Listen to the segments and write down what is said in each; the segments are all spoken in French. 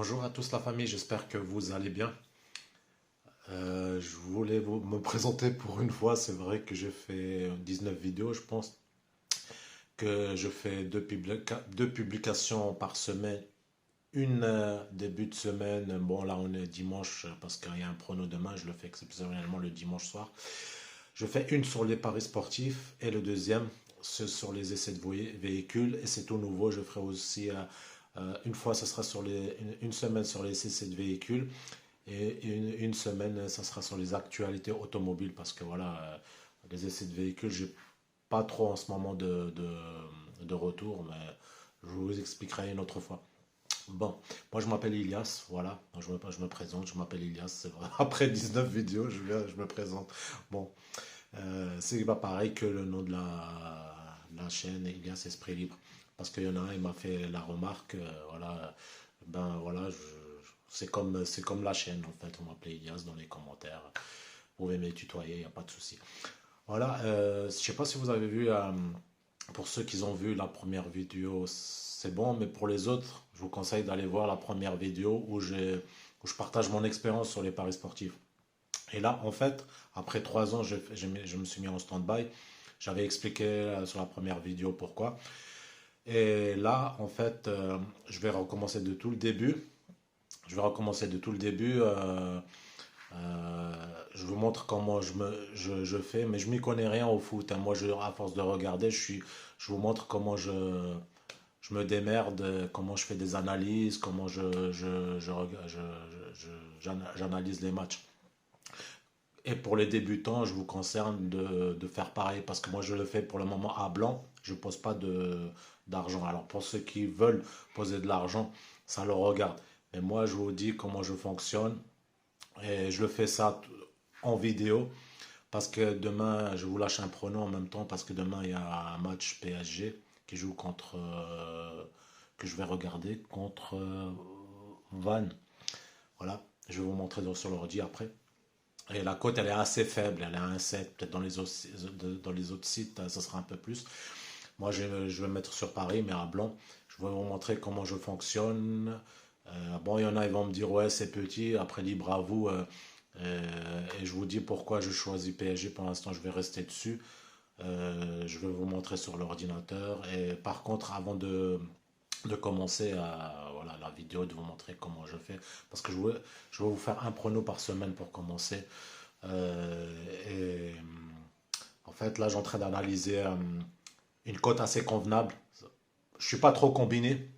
Bonjour à tous la famille, j'espère que vous allez bien. Je voulais me présenter pour une fois, c'est vrai que j'ai fait 19 vidéos, je pense que je fais deux publications par semaine, une début de semaine, bon là on est dimanche parce qu'il y a un prono demain, je le fais exceptionnellement le dimanche soir. Je fais une sur les paris sportifs et le deuxième c'est sur les essais de véhicules et c'est tout nouveau, je ferai aussi une fois, ça sera sur une semaine sur les essais de véhicules. Et une semaine, ça sera sur les actualités automobiles parce que voilà, les essais de véhicules, j'ai pas trop en ce moment de retour, mais je vous expliquerai une autre fois. Bon, moi je m'appelle Ilias, voilà, je me présente, je m'appelle Ilias, c'est vrai. Après 19 vidéos, je me présente. Bon, c'est pas pareil que le nom de la chaîne, Ilias Esprit Libre. Parce qu'il y en a un, il m'a fait la remarque, voilà, ben voilà, c'est comme la chaîne en fait, on m'appelait Ilias dans les commentaires. Vous pouvez me tutoyer, il n'y a pas de souci. Voilà, je sais pas si vous avez vu, pour ceux qui ont vu la première vidéo, c'est bon, mais pour les autres, je vous conseille d'aller voir la première vidéo où je partage mon expérience sur les paris sportifs. Et là, en fait, après 3 ans, je me suis mis en stand-by. J'avais expliqué sur la première vidéo pourquoi. Et là, en fait, je vais recommencer de tout le début. Je vais recommencer de tout le début. Je vous montre comment je fais, mais je m'y connais rien au foot, hein. Moi, à force de regarder, je vous montre comment je me démerde, comment je fais des analyses, comment j'analyse les matchs. Et pour les débutants, je vous conseille de faire pareil parce que moi je le fais pour le moment à blanc. Je ne pose pas d'argent. Alors pour ceux qui veulent poser de l'argent, ça leur regarde. Mais moi je vous dis comment je fonctionne et je le fais ça en vidéo parce que demain je vous lâche un pronom en même temps parce que demain il y a un match PSG qui joue contre que je vais regarder contre Vannes. Voilà, je vais vous montrer sur l'ordi après. Et la cote, elle est assez faible, elle est à 1,7. Peut-être dans les autres sites, ça sera un peu plus. Moi, je vais mettre sur Paris, mais à blanc. Je vais vous montrer comment je fonctionne. Bon, il y en a, ils vont me dire, ouais, c'est petit. Après, libre à vous. Et je vous dis pourquoi je choisis PSG. Pour l'instant, je vais rester dessus. Je vais vous montrer sur l'ordinateur. Et par contre, avant de commencer voilà, la vidéo, de vous montrer comment je fais. Parce que je vais vous faire un prono par semaine pour commencer. Et en fait, là, j'ai en train d'analyser une cote assez convenable. Je suis pas trop combiné.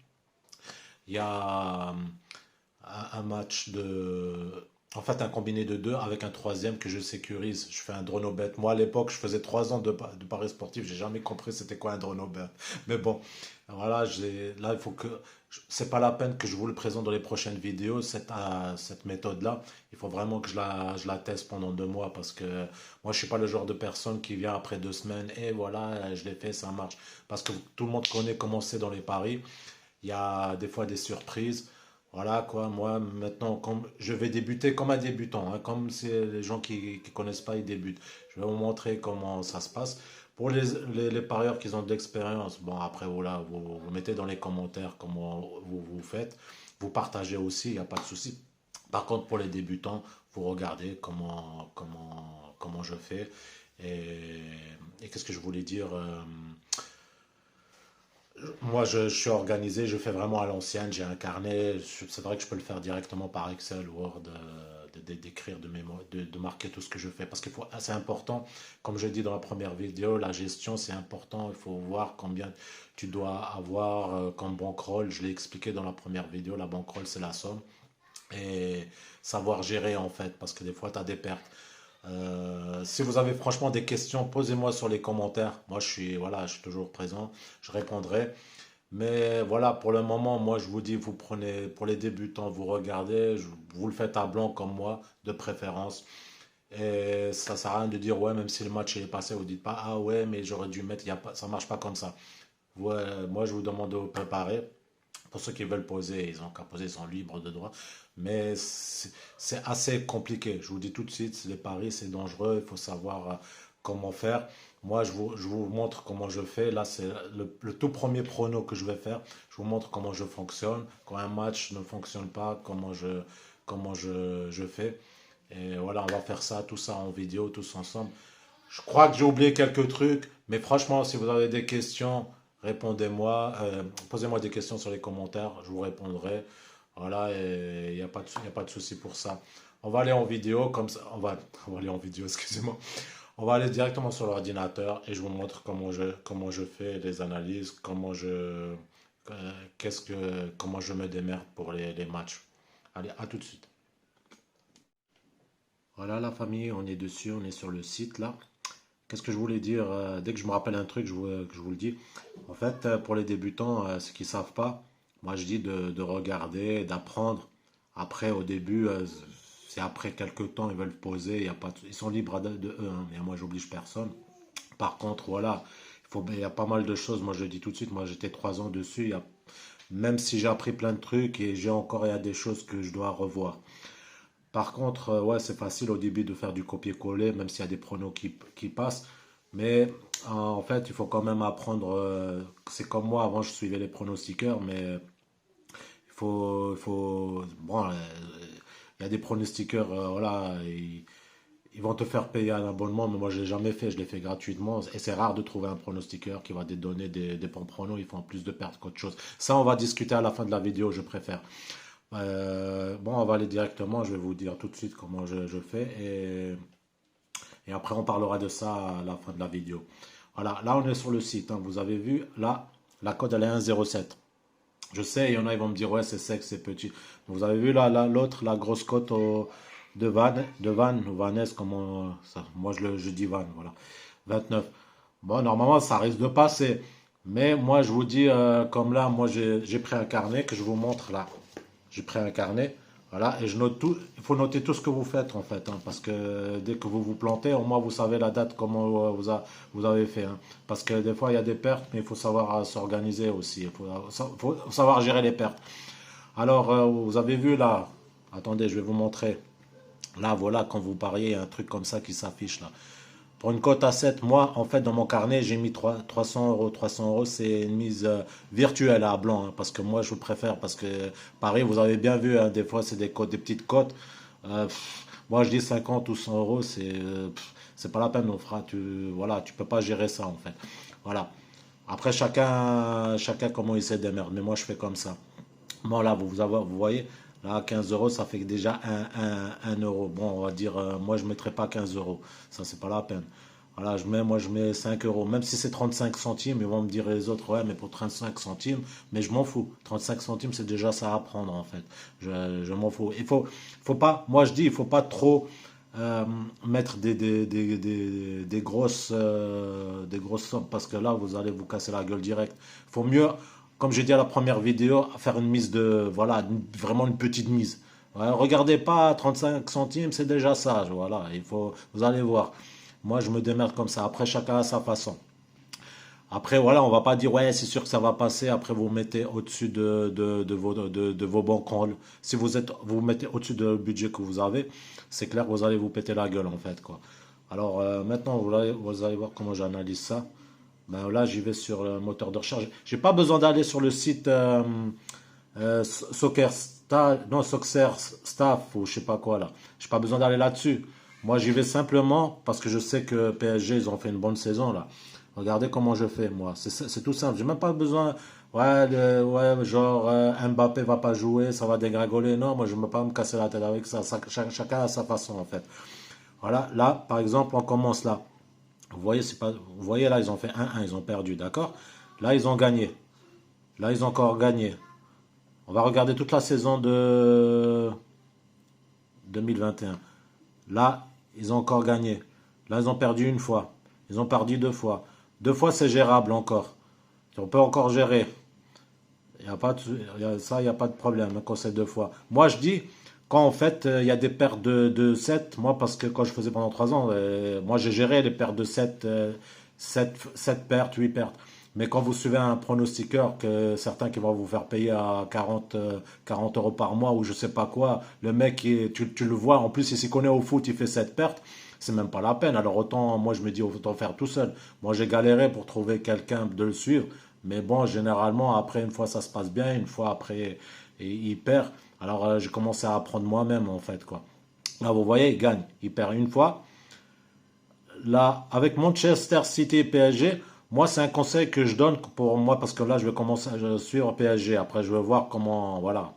Il y a un match en fait, un combiné de deux avec un troisième que je sécurise. Je fais un dronobet. Moi, à l'époque, je faisais 3 ans de paris sportif. J'ai jamais compris c'était quoi un dronobet. Mais bon, voilà, là, il faut que. C'est pas la peine que je vous le présente dans les prochaines vidéos, cette méthode-là. Il faut vraiment que je la teste pendant 2 mois parce que moi, je suis pas le genre de personne qui vient après 2 semaines et voilà, je l'ai fait, ça marche. Parce que tout le monde connaît comment c'est dans les paris. Il y a des fois des surprises. Voilà quoi, moi maintenant, comme je vais débuter comme un débutant, hein, comme c'est les gens qui ne connaissent pas, ils débutent. Je vais vous montrer comment ça se passe. Pour les parieurs qui ont de l'expérience, bon après voilà, vous mettez dans les commentaires comment vous faites. Vous partagez aussi, il n'y a pas de souci. Par contre, pour les débutants, vous regardez comment je fais. Et, et qu'est-ce que je voulais dire moi, je suis organisé, je fais vraiment à l'ancienne, j'ai un carnet, c'est vrai que je peux le faire directement par Excel, Word, d'écrire, de marquer tout ce que je fais. Parce que c'est important, comme je dis dans la première vidéo, la gestion, c'est important, il faut voir combien tu dois avoir comme bankroll. Je l'ai expliqué dans la première vidéo, la bankroll, c'est la somme. Et savoir gérer en fait, parce que des fois, tu as des pertes. Si vous avez franchement des questions, posez-moi sur les commentaires. Moi, voilà, je suis toujours présent, je répondrai. Mais voilà, pour le moment, moi, je vous dis, vous prenez, pour les débutants, vous regardez, vous le faites à blanc comme moi, de préférence. Et ça sert à rien de dire, ouais, même si le match est passé, vous dites pas, ah ouais, mais j'aurais dû mettre, ça marche pas comme ça. Ouais, moi, je vous demande de vous préparer. Pour ceux qui veulent poser, ils ont qu'à poser, ils sont libres de droit. Mais c'est assez compliqué. Je vous dis tout de suite, les paris, c'est dangereux. Il faut savoir comment faire. Moi, je vous montre comment je fais. Là, c'est le tout premier prono que je vais faire. Je vous montre comment je fonctionne. Quand un match ne fonctionne pas, comment je fais. Et voilà, on va faire ça, tout ça en vidéo, tous ensemble. Je crois que j'ai oublié quelques trucs, mais franchement, si vous avez des questions, répondez-moi. Posez-moi des questions sur les commentaires, je vous répondrai. Voilà, et il y a pas de souci pour ça. On va aller en vidéo, comme ça. On va aller en vidéo, excusez-moi. On va aller directement sur l'ordinateur et je vous montre comment je fais les analyses, comment je me démerde pour les matchs. Allez, à tout de suite. Voilà la famille, on est dessus, on est sur le site là. Qu'est-ce que je voulais dire? Dès que je me rappelle un truc, que je vous le dis. En fait, pour les débutants, ceux qui ne savent pas, moi je dis de regarder, d'apprendre. Après, au début, c'est après quelques temps, ils veulent poser, il y a pas ils sont libres de eux, hein, et moi j'oblige personne. Par contre, voilà, il y a pas mal de choses, moi je le dis tout de suite, moi j'étais 3 ans dessus, même si j'ai appris plein de trucs et il y a des choses que je dois revoir. Par contre, ouais, c'est facile au début de faire du copier-coller, même s'il y a des pronos qui passent. Mais en fait, il faut quand même apprendre. C'est comme moi, avant je suivais les pronostiqueurs, mais bon, il y a des pronostiqueurs, voilà, ils vont te faire payer un abonnement, mais moi je l'ai jamais fait, je l'ai fait gratuitement. Et c'est rare de trouver un pronostiqueur qui va te donner des bons pronos, ils font plus de pertes qu'autre chose. Ça, on va discuter à la fin de la vidéo, je préfère. Bon, on va aller directement. Je vais vous dire tout de suite comment je fais et après on parlera de ça à la fin de la vidéo. Voilà, là on est sur le site, hein. Vous avez vu, là, la cote elle est 1,07. Je sais, il y en a, ils vont me dire, ouais, c'est sec, c'est petit. Vous avez vu là, l'autre, la grosse cote de Van, ou Vanesse, comment ça, moi je dis Van, voilà. 29. Bon, normalement, ça risque de passer. Mais moi, je vous dis, comme là, moi j'ai pris un carnet que je vous montre là. J'ai pris un carnet, voilà, et je note tout. Il faut noter tout ce que vous faites en fait, hein, parce que dès que vous vous plantez, au moins vous savez la date, comment vous avez fait, hein. Parce que des fois il y a des pertes, mais il faut savoir s'organiser aussi. Faut savoir gérer les pertes. Alors, vous avez vu là, attendez, je vais vous montrer. Là, voilà, quand vous pariez, il y a un truc comme ça qui s'affiche là. Pour une cote à 7, moi, en fait, dans mon carnet, j'ai mis 300 euros. 300 euros, c'est une mise virtuelle à blanc, hein, parce que moi, je préfère, parce que Paris, vous avez bien vu, hein, des fois, c'est des petites cotes. Moi, je dis 50 ou 100 euros, c'est pas la peine, on fera, voilà, tu peux pas gérer ça, en fait. Voilà. Après, chacun comment il se démerde, mais moi, je fais comme ça. Bon, là, vous voyez, là, 15 euros, ça fait déjà un euro. Bon, on va dire, moi, je ne mettrai pas 15 euros. Ça, c'est pas la peine. Voilà, moi, je mets 5 euros. Même si c'est 35 centimes, ils vont me dire les autres, ouais, mais pour 35 centimes, mais je m'en fous. 35 centimes, c'est déjà ça à prendre, en fait. Je m'en fous. Faut pas, moi, je dis, il faut pas trop mettre des grosses sommes, parce que là, vous allez vous casser la gueule direct. Faut mieux, comme j'ai dit à la première vidéo, faire une mise voilà, vraiment une petite mise. Ouais, regardez pas 35 centimes, c'est déjà ça. Voilà, vous allez voir. Moi, je me démerde comme ça. Après, chacun a sa façon. Après, voilà, on va pas dire, ouais, c'est sûr que ça va passer. Après, vous mettez au-dessus de vos banquerolles. Si vous mettez au-dessus du budget que vous avez, c'est clair que vous allez vous péter la gueule, en fait, quoi. Alors, maintenant, vous allez voir comment j'analyse ça. Ben là, j'y vais sur le moteur de recherche. J'ai pas besoin d'aller sur le site Soccer non, Soccer Staff ou je sais pas quoi là. J'ai pas besoin d'aller là-dessus. Moi, j'y vais simplement parce que je sais que PSG, ils ont fait une bonne saison là. Regardez comment je fais, moi. C'est tout simple. J'ai même pas besoin. Ouais, ouais, genre Mbappé va pas jouer, ça va dégringoler. Non, moi, je ne veux pas me casser la tête avec ça. Chacun a sa façon en fait. Voilà, là, par exemple, on commence là. Vous voyez là, ils ont fait 1-1, ils ont perdu, d'accord? Là, ils ont gagné. Là, ils ont encore gagné. On va regarder toute la saison de 2021. Là, ils ont encore gagné. Là, ils ont perdu une fois. Ils ont perdu 2 fois. 2 fois, c'est gérable encore. On peut encore gérer. Il y a pas de, ça, il n'y a pas de problème hein, quand c'est 2 fois. Moi, je dis, quand en fait, il y a des pertes de 7, moi, parce que quand je faisais pendant 3 ans, moi, j'ai géré les pertes de 7, 7 pertes, 8 pertes. Mais quand vous suivez un pronostiqueur, que certains qui vont vous faire payer à 40 euros par mois ou je sais pas quoi, le mec, tu le vois, en plus, il s'y connaît au foot, il fait 7 pertes. c'est même pas la peine. Alors autant, moi je me dis, autant faire tout seul. Moi j'ai galéré pour trouver quelqu'un de le suivre, mais bon, généralement, après, une fois ça se passe bien, une fois après, il perd. Alors j'ai commencé à apprendre moi-même, en fait, quoi. Là, vous voyez, il gagne. Il perd une fois. Là, avec Manchester City et PSG, moi, c'est un conseil que je donne pour moi, parce que là, je vais commencer à suivre PSG. Après, je vais voir comment, voilà.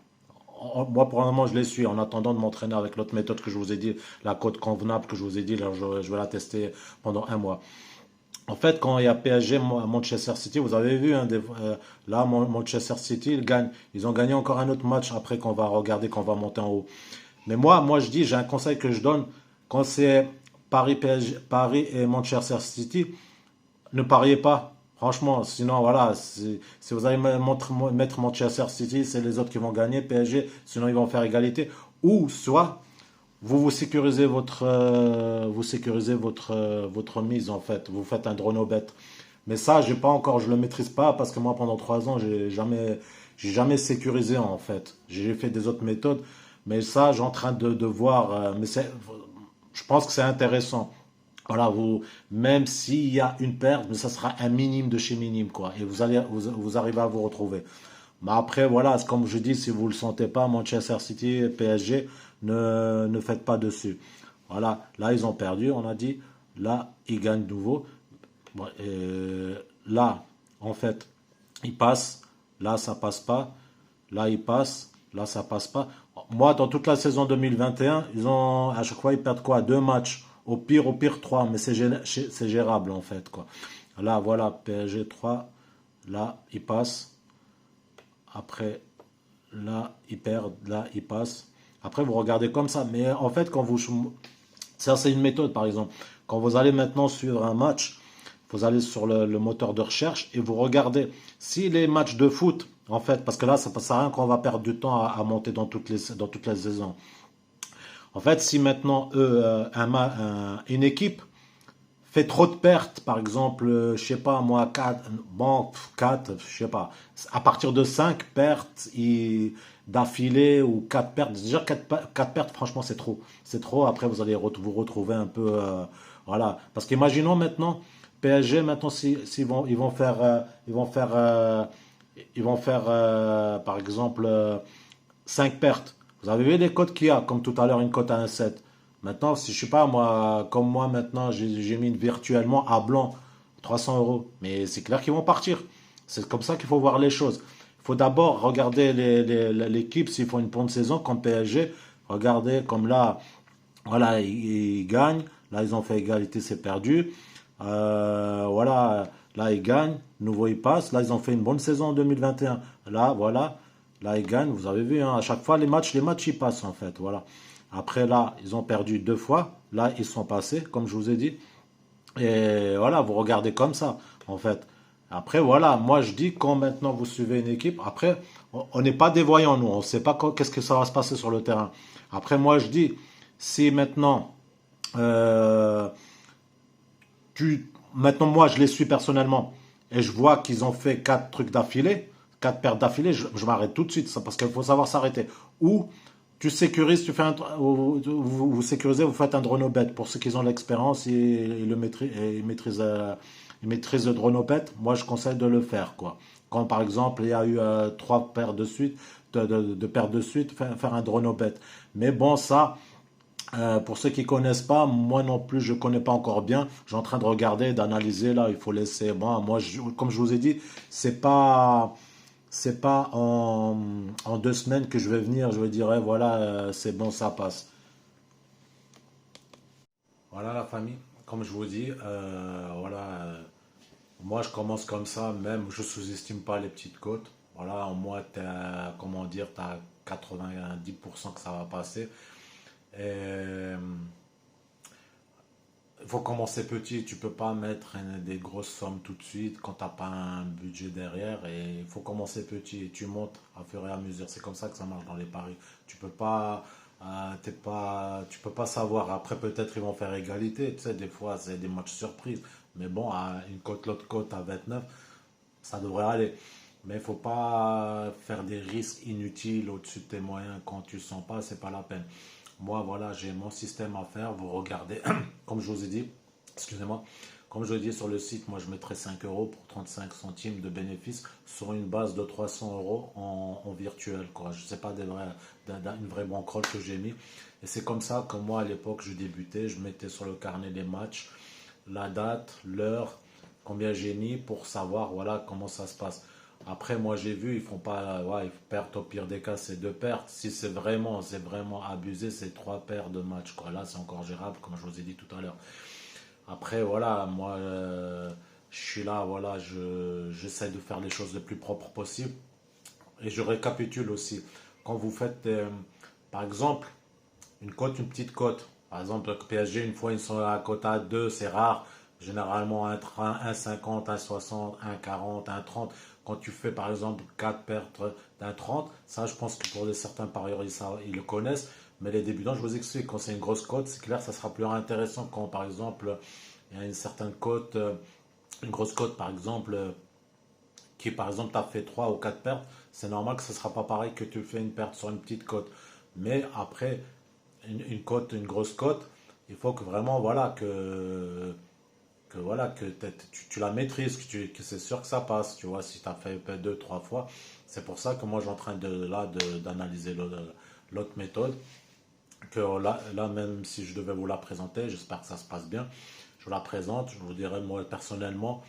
Moi, pour le moment, je les suis en attendant de m'entraîner avec l'autre méthode que je vous ai dit, la cote convenable que je vous ai dit. Là, je vais la tester pendant un mois. En fait, quand il y a PSG, Manchester City, vous avez vu, hein, là, Manchester City, ils gagnent. Ils ont gagné encore un autre match après qu'on va regarder, qu'on va monter en haut. Mais moi, je dis, j'ai un conseil que je donne quand c'est Paris, PSG, Paris et Manchester City, ne pariez pas. Franchement, sinon, voilà, si vous allez mettre Manchester City, c'est les autres qui vont gagner, PSG, sinon ils vont faire égalité. Ou soit, vous sécurisez votre mise, en fait. Vous faites un drone au bet. Mais ça, j'ai pas encore, je le maîtrise pas parce que moi, pendant 3 ans, j'ai jamais sécurisé, en fait. J'ai fait des autres méthodes. Mais ça, j'ai en train de voir. Mais je pense que c'est intéressant. Voilà, même s'il y a une perte, mais ça sera un minime de chez minime, quoi. Et vous arrivez à vous retrouver. Mais après, voilà, c'est comme je dis, si vous ne le sentez pas, Manchester City, PSG, ne faites pas dessus. Voilà, là, ils ont perdu, on a dit. Là, ils gagnent de nouveau. Bon, là, en fait, ils passent. Là, ça passe pas. Là, ils passent. Là, ça passe pas. Moi, dans toute la saison 2021, à chaque fois, ils perdent quoi? Deux matchs. Au pire, trois. Mais c'est gérable, en fait, quoi. Là, voilà, PSG 3. Là, ils passent. Après, là, ils perdent. Là, ils passent. Après, vous regardez comme ça. Mais en fait, ça, c'est une méthode, par exemple. Quand vous allez maintenant suivre un match, vous allez sur le moteur de recherche et vous regardez si les matchs de foot, en fait, parce que là, ça ne sert à rien qu'on va perdre du temps à monter dans toutes les saisons. En fait, si maintenant, une équipe fait trop de pertes, par exemple, je sais pas, moi, 4, bon, 4, je sais pas, à partir de 5 pertes d'affilée ou 4 pertes, déjà 4 pertes, franchement, c'est trop. C'est trop, après, vous allez vous retrouver un peu, voilà. Parce qu'imaginons maintenant, PSG, maintenant, s'ils ils vont faire, par exemple, 5 pertes. Vous avez vu les cotes qu'il y a, comme tout à l'heure, une cote à 1,7. Maintenant, si je sais pas, moi, comme moi maintenant, j'ai mis virtuellement à blanc 300 euros. Mais c'est clair qu'ils vont partir. C'est comme ça qu'il faut voir les choses. Il faut d'abord regarder l'équipe s'ils font une bonne saison comme PSG. Regardez comme là, voilà, ils gagnent. Là, ils ont fait égalité, c'est perdu. Voilà, là, ils gagnent. Nouveau, ils passent. Là, ils ont fait une bonne saison en 2021. Là, voilà. Là, ils gagnent. Vous avez vu, hein, à chaque fois, les matchs, ils passent, en fait. Voilà. Après, là, ils ont perdu 2 fois. Là, ils sont passés, comme je vous ai dit. Et voilà, vous regardez comme ça, en fait. Après, voilà, moi, je dis quand maintenant vous suivez une équipe, après, on n'est pas des voyants, nous. On ne sait pas qu'est-ce que ça va se passer sur le terrain. Après, moi, je dis, si maintenant, euh, maintenant, moi, je les suis personnellement et je vois qu'ils ont fait 4 trucs d'affilée, 4 pertes d'affilée, je m'arrête tout de suite, ça, parce qu'il faut savoir s'arrêter. Ou tu sécurises, vous sécurisez, vous faites un dronobet. Pour ceux qui ont l'expérience et le ils maîtrisent le dronobet, moi, je conseille de le faire, quoi. Quand, par exemple, il y a eu 3 pertes de suite, de pertes de suite, faire un dronobet. Mais bon, ça, pour ceux qui connaissent pas, moi non plus, je connais pas encore bien. Je suis en train de regarder, d'analyser là. Il faut laisser. Bon, moi, comme je vous ai dit, c'est pas en 2 semaines que je vais venir. Je vais dire, eh, voilà, c'est bon, ça passe. Voilà la famille. Comme je vous dis, voilà. Moi, je commence comme ça. Même, je sous-estime pas les petites côtes. Voilà, en moi, comment dire, t'as 90% que ça va passer. Et, il faut commencer petit, tu peux pas mettre des grosses sommes tout de suite quand t'as pas un budget derrière et il faut commencer petit et tu montes à fur et à mesure. C'est comme ça que ça marche dans les paris. Tu peux pas savoir. Après peut-être ils vont faire égalité. Tu sais, des fois c'est des matchs surprises. Mais bon, à une cote, l'autre cote à 29, ça devrait aller. Mais il faut pas faire des risques inutiles au-dessus de tes moyens quand tu sens pas, c'est pas la peine. Moi, voilà, j'ai mon système à faire. Vous regardez, comme je vous ai dit, excusez-moi, comme je l'ai dit sur le site, moi je mettrais 5 euros pour 35 centimes de bénéfice sur une base de 300 euros en virtuel, quoi. Je ne sais pas une vraie banquerolle que j'ai mis. Et c'est comme ça que moi, à l'époque, je débutais. Je mettais sur le carnet des matchs la date, l'heure, combien j'ai mis pour savoir voilà comment ça se passe. Après, moi j'ai vu, ils font pas, ouais, ils perdent au pire des cas, c'est deux pertes. Si c'est vraiment abusé, c'est trois paires de matchs, quoi. Là, c'est encore gérable, comme je vous ai dit tout à l'heure. Après, voilà, moi, je suis là, voilà, j'essaie de faire les choses le plus propre possible. Et je récapitule aussi. Quand vous faites, par exemple, une cote, une petite cote. Par exemple, le PSG, une fois, ils sont à cote à 2, c'est rare. Généralement, entre 1,50, 1,60, 1,40, 1,30. Quand tu fais, par exemple, 4 pertes d'1,30, ça, je pense que pour certains parieurs, ils le connaissent. Mais les débutants, je vous explique, quand c'est une grosse cote, c'est clair, ça sera plus intéressant quand, par exemple, il y a une certaine cote, une grosse cote, par exemple, qui, par exemple, t'as fait 3 ou 4 pertes, c'est normal que ce ne sera pas pareil que tu fais une perte sur une petite cote. Mais après, une cote, une grosse cote, il faut que vraiment, voilà, voilà, que tu la maîtrises, que c'est sûr que ça passe, tu vois, si tu as fait deux, trois fois. C'est pour ça que moi, je suis en train d'analyser l'autre méthode, que là, même si je devais vous la présenter, j'espère que ça se passe bien. Je la présente, je vous dirais, moi, personnellement,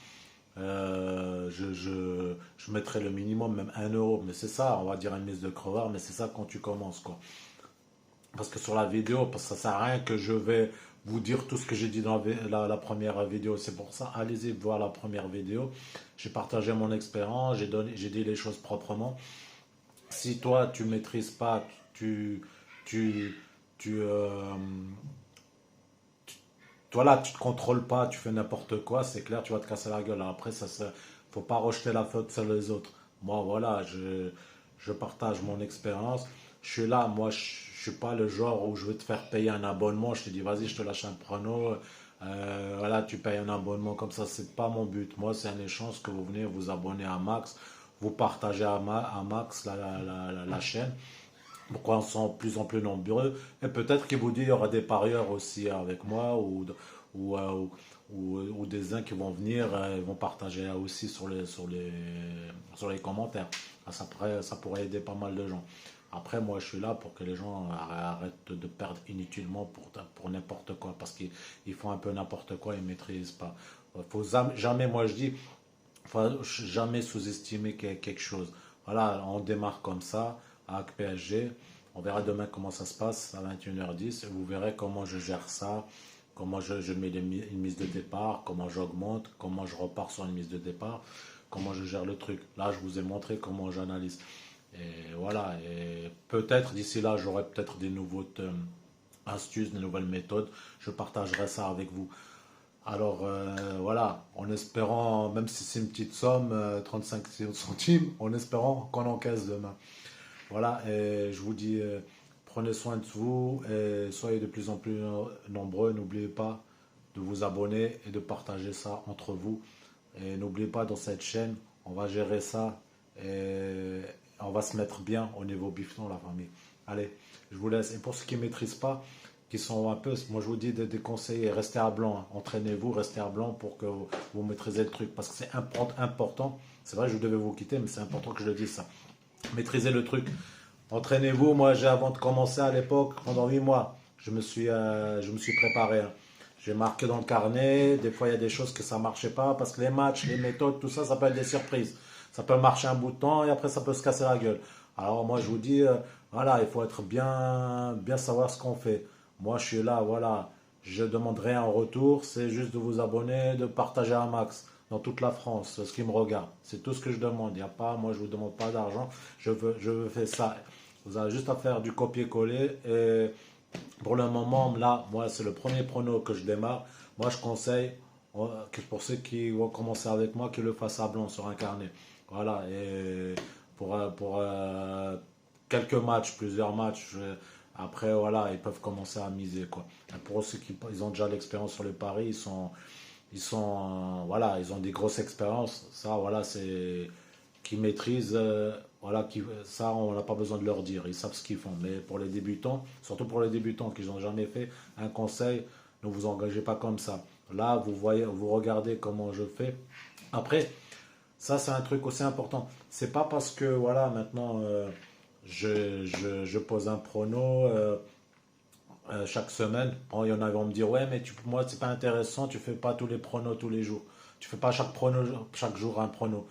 je mettrais le minimum, même 1 euro. Mais c'est ça, on va dire une mise de crevard, mais c'est ça quand tu commences, quoi. Parce que sur la vidéo, parce que ça sert à rien que je vais vous dire tout ce que j'ai dit dans la première vidéo. C'est pour ça, allez-y voir la première vidéo. J'ai partagé mon expérience, j'ai dit les choses proprement. Si toi, tu maîtrises pas, tu, tu, voilà, tu te contrôles pas, tu fais n'importe quoi, c'est clair, tu vas te casser la gueule. Après, faut pas rejeter la faute sur les autres. Moi, voilà, je partage mon expérience. Je suis là, moi, je suis pas le genre où je vais te faire payer un abonnement. Je te dis, vas-y, je te lâche un prono. Voilà, tu payes un abonnement comme ça, c'est pas mon but. Moi, c'est un échange que vous venez vous abonner à Max, vous partagez à Max la chaîne. Pourquoi on sont de plus en plus nombreux. Et peut-être qu'il vous dit qu'il y aura des parieurs aussi avec moi ou, euh, ou des uns qui vont venir et vont partager aussi sur les commentaires. Ah, ça pourrait aider pas mal de gens. Après, moi, je suis là pour que les gens arrêtent de perdre inutilement pour n'importe quoi, parce qu'ils font un peu n'importe quoi, ils ne maîtrisent pas. Faut jamais, moi je dis, faut jamais sous-estimer quelque chose. Voilà, on démarre comme ça avec PSG. On verra demain comment ça se passe à 21h10. Vous verrez comment je gère ça, comment je mets une mise de départ, comment j'augmente, comment je repars sur une mise de départ, comment je gère le truc. Là, je vous ai montré comment j'analyse. Et voilà, et peut-être d'ici là, j'aurai peut-être des nouvelles astuces, des nouvelles méthodes. Je partagerai ça avec vous. Alors voilà, en espérant, même si c'est une petite somme, 35 centimes, en espérant qu'on encaisse demain. Voilà, et je vous dis, prenez soin de vous et soyez de plus en plus nombreux. N'oubliez pas de vous abonner et de partager ça entre vous. Et n'oubliez pas, dans cette chaîne, on va gérer ça et on va se mettre bien au niveau bifton, la famille. Allez, je vous laisse. Et pour ceux qui ne maîtrisent pas, qui sont un peu, moi je vous dis des conseils, restez à blanc, hein. Entraînez-vous, restez à blanc pour que vous maîtrisez le truc. Parce que c'est important. C'est vrai, je devais vous quitter, mais c'est important que je le dise ça. Maîtrisez le truc. Entraînez-vous. Moi, avant de commencer à l'époque, pendant 8 mois, je me suis préparé, hein. J'ai marqué dans le carnet. Des fois, il y a des choses que ça ne marchait pas parce que les matchs, les méthodes, tout ça, ça peut être des surprises. Ça peut marcher un bout de temps et après, ça peut se casser la gueule. Alors, moi, je vous dis, voilà, il faut être bien savoir ce qu'on fait. Moi, je suis là, voilà. Je ne demande rien en retour. C'est juste de vous abonner, de partager un max dans toute la France, ce qui me regarde. C'est tout ce que je demande. Il y a pas, moi, je ne vous demande pas d'argent. Je veux faire ça. Vous avez juste à faire du copier-coller. Et pour le moment, là, moi, c'est le premier prono que je démarre. Moi, je conseille que pour ceux qui vont commencer avec moi, qu'ils le fassent à blanc sur un carnet. Voilà. Et pour quelques matchs, plusieurs matchs, après, voilà, ils peuvent commencer à miser, quoi. Et pour ceux qui ils ont déjà l'expérience sur les paris, voilà, ils ont des grosses expériences. Ça, voilà, c'est qui maîtrisent voilà, ça, on n'a pas besoin de leur dire, ils savent ce qu'ils font. Mais pour les débutants, surtout pour les débutants qui n'ont jamais fait, un conseil, ne vous engagez pas comme ça. Là, vous voyez, vous regardez comment je fais. Après, ça, c'est un truc aussi important. C'est pas parce que, voilà, maintenant, je pose un prono chaque semaine. Bon, il y en a qui vont me dire, ouais, mais moi, c'est pas intéressant, tu fais pas tous les pronos tous les jours. Tu fais pas chaque jour un prono.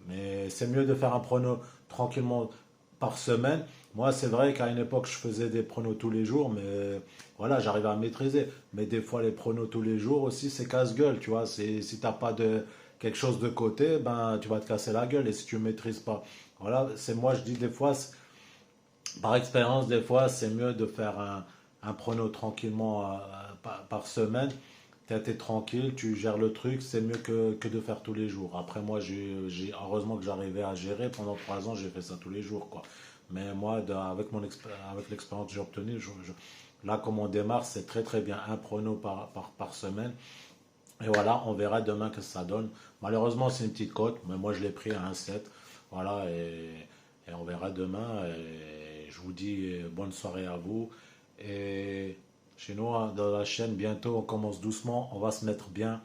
Mais c'est mieux de faire un prono tranquillement par semaine. Moi, c'est vrai qu'à une époque, je faisais des pronos tous les jours, mais voilà, j'arrivais à maîtriser. Mais des fois, les pronos tous les jours aussi, c'est casse-gueule, tu vois. Si t'as pas de quelque chose de côté, ben, tu vas te casser la gueule. Et si tu ne maîtrises pas, voilà, c'est moi, je dis des fois, par expérience, des fois, c'est mieux de faire un prono tranquillement par semaine. T'es tranquille, tu gères le truc, c'est mieux que de faire tous les jours. Après, moi, heureusement que j'arrivais à gérer. Pendant 3 ans, j'ai fait ça tous les jours, quoi. Mais moi, avec l'expérience que j'ai obtenue, là, comme on démarre, c'est très très bien. Un prono par semaine. Et voilà, on verra demain que ça donne. Malheureusement, c'est une petite cote, mais moi, je l'ai pris à 1,7. Voilà, et on verra demain. Et je vous dis bonne soirée à vous. Et chez nous, hein, dans la chaîne, bientôt, on commence doucement. On va se mettre bien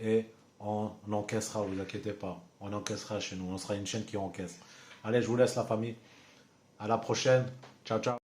et on encaissera, vous inquiétez pas. On encaissera chez nous. On sera une chaîne qui encaisse. Allez, je vous laisse la famille. À la prochaine. Ciao, ciao.